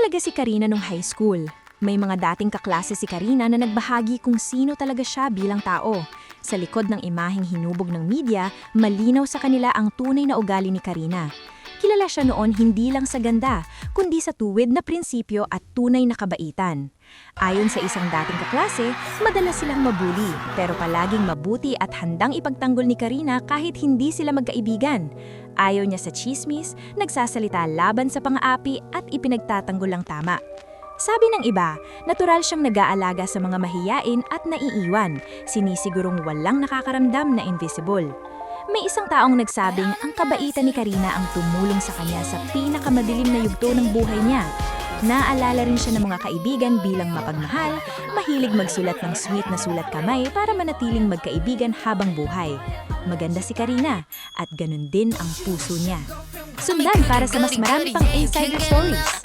talaga si Karina nung high school. May mga dating kaklase si Karina na nagbahagi kung sino talaga siya bilang tao. Sa likod ng imaheng hinubog ng media, malinaw sa kanila ang tunay na ugali ni Karina. Kilala siya noon hindi lang sa ganda, kundi sa tuwid na prinsipyo at tunay na kabaitan. Ayon sa isang dating kaklase, madalas silang mabuli, pero palaging mabuti at handang ipagtanggol ni Karina kahit hindi sila magkaibigan. Ayaw niya sa tsismis, nagsasalita laban sa pang-aapi at ipinagtatanggol lang tama. Sabi ng iba, natural siyang nag-aalaga sa mga mahiyain at naiiwan, sinisigurong walang nakakaramdam na invisible. May isang taong nagsabing ang kabaitan ni Karina ang tumulong sa kanya sa pinakamadilim na yugto ng buhay niya. Naalala rin siya ng mga kaibigan bilang mapagmahal, mahilig magsulat ng sweet na sulat kamay para manatiling magkaibigan habang buhay. Maganda si Karina at ganun din ang puso niya. Sundan para sa mas marami pang insider stories.